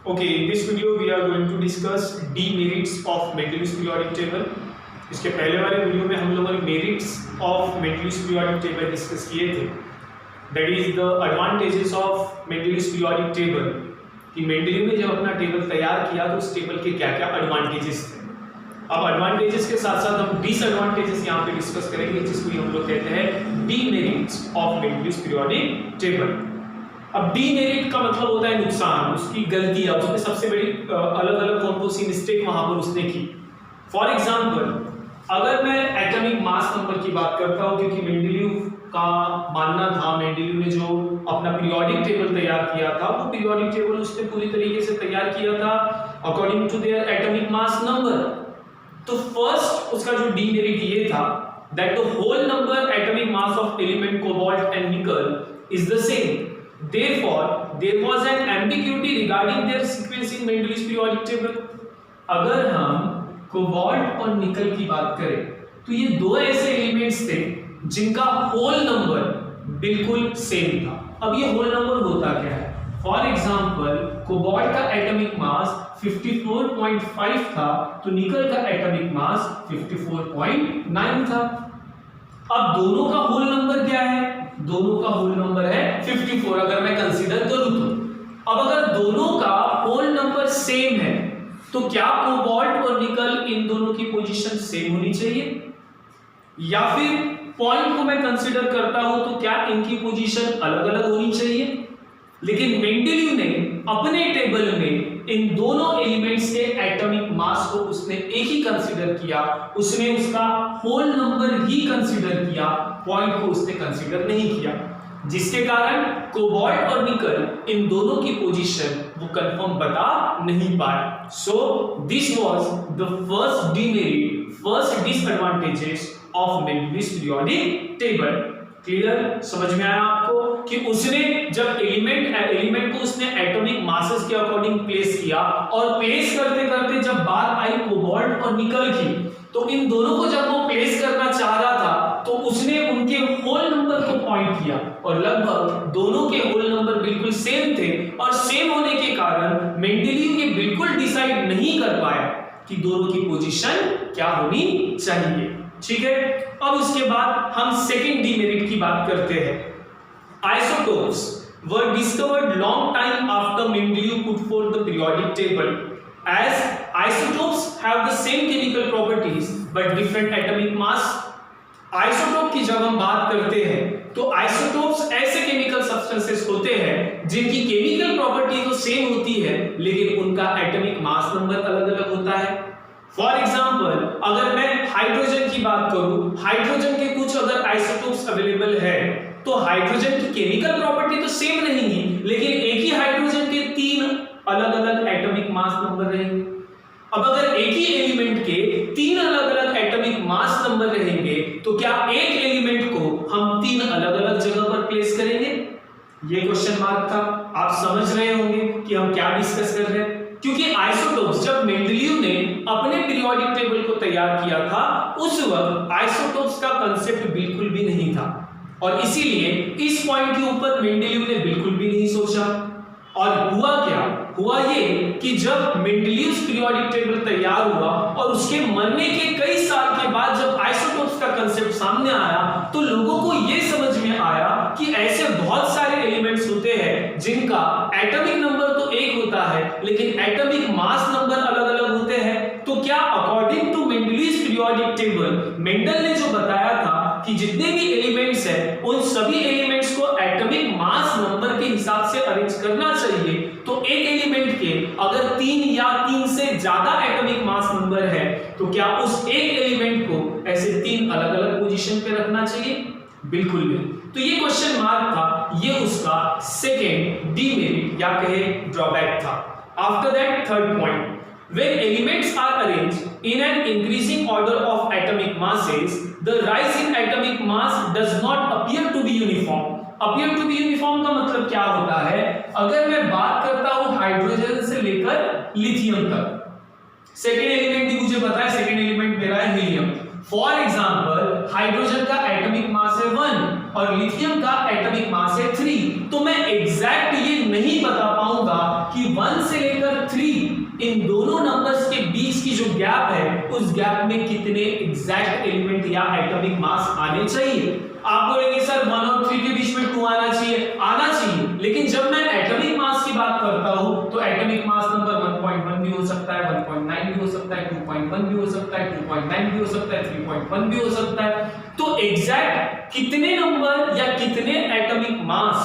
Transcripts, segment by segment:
Okay, in this video we are going to discuss demerits of Mendeleev's periodic table. इसके पहले वाले video में हम लोगों ने merits of Mendeleev's periodic table discuss किए थे. That is the advantages of Mendeleev's periodic table. कि मेंडलीव ने जब अपना टेबल तैयार किया तो उस टेबल के क्या-क्या एडवांटेजेस थे. अब एडवांटेजेस के साथ साथ हम डिसएडवांटेजेस यहाँ पे डिस्कस करेंगे, जिसको हम लोग कहते हैं demerits of Mendeleev's periodic table. अब डीमेरिट का मतलब होता है नुकसान, उसकी गलतियां, उसने सबसे बड़ी अलग अलग कौन सी मिस्टेक वहां पर उसने की. फॉर एग्जांपल, अगर मैं एटॉमिक मास नंबर की बात करता हूं, क्योंकि मेंडलीव का मानना था, मेंडलीव ने जो अपना पीरियोडिक टेबल तैयार किया था वो पीरियोडिक टेबल उसने पूरी तरीके से तैयार किया था according to their atomic mass number. तो फर्स्ट उसका जो डीमेरिट ये था that the whole number atomic mass of element cobalt and nickel is the same. Therefore, there was an ambiguity regarding their sequence in Mendeleev's periodic table. अगर हम cobalt और निकल की बात करें तो ये दो ऐसे एलिमेंट्स थे जिनका होल नंबर बिल्कुल सेम था. अब ये होल नंबर होता क्या है? फॉर एग्जांपल, कोबाल्ट का एटॉमिक मास 54.5 था तो निकल का एटॉमिक मास 54.9 था. अब दोनों का होल नंबर क्या है? दोनों का होल नंबर है 54 अगर मैं कंसीडर करूं तो. अब अगर दोनों का होल नंबर सेम है तो क्या कोबाल्ट और निकल इन दोनों की पोजीशन सेम होनी चाहिए, या फिर पॉइंट को मैं कंसीडर करता हूं तो क्या इनकी पोजीशन अलग अलग होनी चाहिए? लेकिन मेंडलीव ने अपने टेबल में इन दोनों एलिमेंट्स के एटॉमिक मास को उसने एक ही कंसीडर किया, उसने उसका होल नंबर ही कंसीडर किया, पॉइंट को उसने कंसीडर नहीं किया, जिसके कारण कोबाल्ट और निकल इन दोनों की पोजीशन वो कंफर्म बता नहीं पाए. So this was the first demerit, first disadvantages of Mendeleev's periodic table. Clear? समझ में आया आपको कि उसने जब एलिमेंट को उसने एटॉमिक मासेस के अकॉर्डिंग प्लेस किया और प्लेस करते करते जब बात आई कोबाल्ट और निकल की, तो इन दोनों को जब वो प्लेस करना चाह रहा था तो उसने उनके होल नंबर को पॉइंट किया और लगभग दोनों के होल नंबर बिल्कुल सेम थे, और सेम होने के कारण मेंडलीव ये बिल्कुल डिसाइड नहीं कर पाया कि दोनों की पोजीशन क्या होनी चाहिए. ठीक है, अब उसके बाद हम सेकंड डीमेरिट की बात करते हैं. Isotopes were discovered long time after Mendeleev put forth the periodic table, as isotopes have the same chemical properties but different atomic mass. Isotope की जब हम बात करते हैं तो आइसोटोप्स ऐसे केमिकल सब्सटेंसेस होते हैं जिनकी केमिकल प्रॉपर्टी तो सेम होती है लेकिन उनका एटॉमिक मास नंबर अलग अलग होता है. फॉर एग्जाम्पल, अगर मैं हाइड्रोजन की बात करूं, हाइड्रोजन के कुछ अगर आइसोटोप्स अवेलेबल है तो हाइड्रोजन की केमिकल प्रॉपर्टी तो सेम रहेंगी, लेकिन एक ही हाइड्रोजन के तीन अलग अलग एटॉमिक मास नंबर रहेंगे. अब अगर एक ही एलिमेंट के तीन अलग अलग एटॉमिक मास नंबर रहेंगे तो क्या एक एलिमेंट को हम तीन अलग अलग जगह पर प्लेस करेंगे? ये क्वेश्चन मार्क था. आप समझ रहे होंगे कि हम क्या डिस्कस कर रहे हैं, क्योंकि आइसोटोप्स जब मेंडलीव ने अपने पीरियोडिक टेबल को तैयार किया था उस वक्त आइसोटोप्स का कांसेप्ट बिल्कुल भी नहीं था, और इसीलिए इस पॉइंट के ऊपर मेंडलीव ने बिल्कुल भी नहीं सोचा. और हुआ क्या? हुआ ये कि जब मेंडलीव्स पीरियोडिक टेबल तैयार हुआ और उसके मरने के कई साल के बाद जब आइसोटोप्स का कांसेप्ट सामने आया तो लोगों को ये समझ में आया कि ऐसे बहुत सारे एलिमेंट्स होते हैं जिनका एटॉमिक नंबर तो एक होता है लेकिन एटॉमिक मास नंबर अलग अलग होते हैं. तो क्या according to Mendeleev's periodic table Mendel ने जो बताया था कि जितने भी एलिमेंट्स हैं उन सभी एलिमेंट्स को एटॉमिक मास नंबर के हिसाब से अरेंज करना चाहिए, तो एक एलिमेंट के अगर तीन या तीन से ज्यादा एटॉमिक मास नंबर है तो क्या उस एक एलिमेंट को ऐसे तीन अलग अलग पोजीशन पे रखना चाहिए? बिल्कुल नहीं. तो ये क्वेश्चन मार्क था, ये उसका सेकेंड डीमेरिट या कहे ड्रॉबैक था. After that third point, when elements are arranged in an increasing order of atomic masses, the rise in atomic mass does not appear to be uniform. appear to be uniform का मतलब क्या होता है? अगर मैं बात करता हूं हाइड्रोजन से लेकर लिथियम तक, सेकेंड एलिमेंट भी मुझे पता है, सेकेंड एलिमेंट मेरा है हीलियम. फॉर एग्जाम्पल हाइड्रोजन का एटॉमिक मास है 1 और लिथियम का एटॉमिक मास है 3, तो मैं एग्जैक्ट ये नहीं बता पाऊंगा कि 1 से लेकर 3 इन दोनों नंबर्स के बीच की जो गैप है उस गैप में कितने एग्जैक्ट एलिमेंट या एटॉमिक मास आने चाहिए। आप बोलेंगे सर 1 और 3 के बीच में 2 आना चाहिए, लेकिन जब मैं एटॉमिक मास की बात करता हूं तो एटॉमिक मास नंबर 1.1 भी हो सकता है, 1.9 भी हो सकता है, 2.1 भी हो सकता है, 2.9 भी हो सकता है, 3.1 भी हो सकता है। तो एग्जैक्ट कितने नंबर या कितने एटॉमिक मास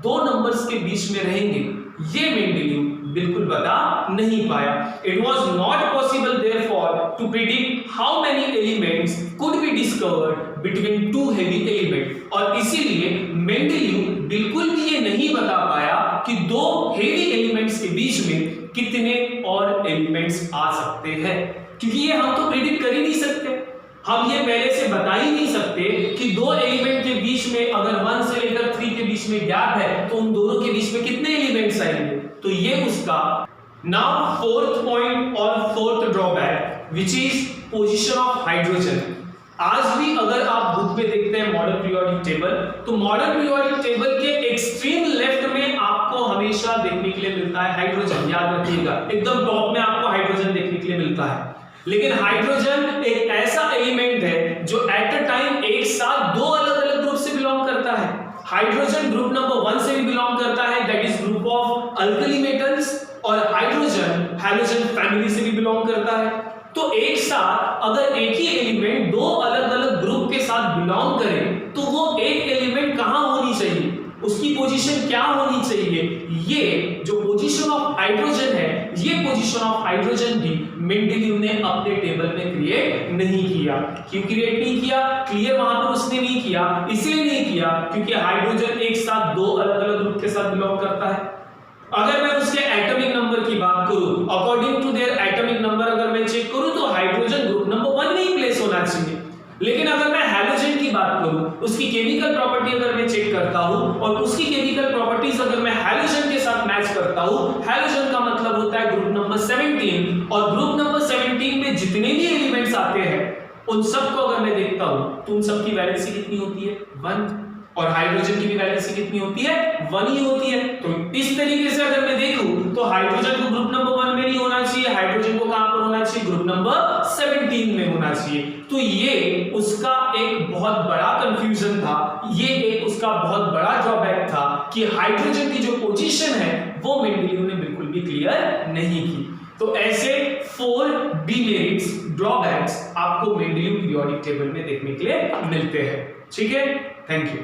दो नंबर्स के बीच में रहेंगे ये मेंडेलीव बिल्कुल बता नहीं पाया। It was not possible therefore to predict how many elements could be discovered between two heavy elements, और इसीलिए मेंडेलीव बिल्कुल भी ये नहीं बता पाया कि दो हेवी एलिमेंट्स के बीच में कितने और एलिमेंट्स आ सकते हैं, क्योंकि ये हम तो प्रेडिक्ट कर ही नहीं सकते। हम ये पहले से बता ही नहीं सकते कि दो एलिमेंट के बीच में अगर 1 से लेकर 3 के बीच में गैप है तो उन दोनों के बीच में कितने एलिमेंट्स आएंगे। तो ये उसका नाउ फोर्थ पॉइंट और fourth drawback which is position of hydrogen. आज भी अगर आप बुक में देखते हैं मॉडर्न पीरियोडिक टेबल, तो मॉडर्न पीरियोडिक टेबल के एक्सट्रीम लेफ्ट में आपको हमेशा देखने के लिए मिलता है हाइड्रोजन। याद रखिएगा, एकदम टॉप में आपको हाइड्रोजन देखने के लिए मिलता है। लेकिन हाइड्रोजन एक ऐसा एलिमेंट है जो एट अ टाइम एक साथ दो अलग अलग ग्रुप से बिलोंग करता है। हाइड्रोजन ग्रुप नंबर 1 से भी बिलोंग करता है, that is group of alkali metals, और हाइड्रोजन हैलोजन फैमिली से भी बिलोंग करता है। तो एक साथ अगर एक ही एलिमेंट दो अलग अलग ग्रुप के साथ बिलोंग करे तो वो एक एलिमेंट कहां होनी चाहिए, उसकी पोजीशन क्या होनी चाहिए। ये जो पोजीशन ऑफ हाइड्रोजन है, ये पोजीशन ऑफ हाइड्रोजन भी मेंडेलीव ने अपने टेबल में क्रिएट नहीं किया। क्यों क्रिएट नहीं किया? क्लियर वहां पर उसने नहीं किया, इसलिए नहीं किया क्योंकि हाइड्रोजन एक साथ दो अलग अलग ग्रुप के साथ बिलोंग करता है। अगर मैं उसके एटॉमिक नंबर की बात करूं, according to their atomic number अगर मैं चेक करूं तो हाइड्रोजन ग्रुप नंबर 1 में ही प्लेस होना चाहिए। लेकिन अगर मैं हैलोजन की बात करूं, उसकी केमिकल प्रॉपर्टी अगर मैं चेक करता हूं और उसकी केमिकल प्रॉपर्टीज अगर मैं हैलोजन के साथ मैच करता हूं, हैलोजन का मतलब होता है ग्रुप नंबर 17, और ग्रुप नंबर 17 में जितने भी एलिमेंट्स आते हैं उन सबको अगर मैं देखता हूं तो उन सबकी वैलेंसी कितनी होती है? 1, और हाइड्रोजन की भी वैलेंसी कितनी होती है? 1 ही होती है। तो इस तरीके से अगर मैं देखूं तो हाइड्रोजन को ग्रुप नंबर 1 में नहीं होना चाहिए, हाइड्रोजन को कहां पर होना चाहिए? ग्रुप नंबर 17 में होना चाहिए। तो ये उसका एक बहुत बड़ा कंफ्यूजन था, ये एक उसका बहुत बड़ा ड्रॉबैक था कि हाइड्रोजन की जो पोजीशन है वो मेंडेलीव ने बिल्कुल भी क्लियर नहीं की। तो ऐसे 4 डिमेरिट्स, ड्रॉबैक्स आपको मेंडेलीव पीरियोडिक टेबल में देखने के लिए मिलते हैं। ठीक है, थैंक यू।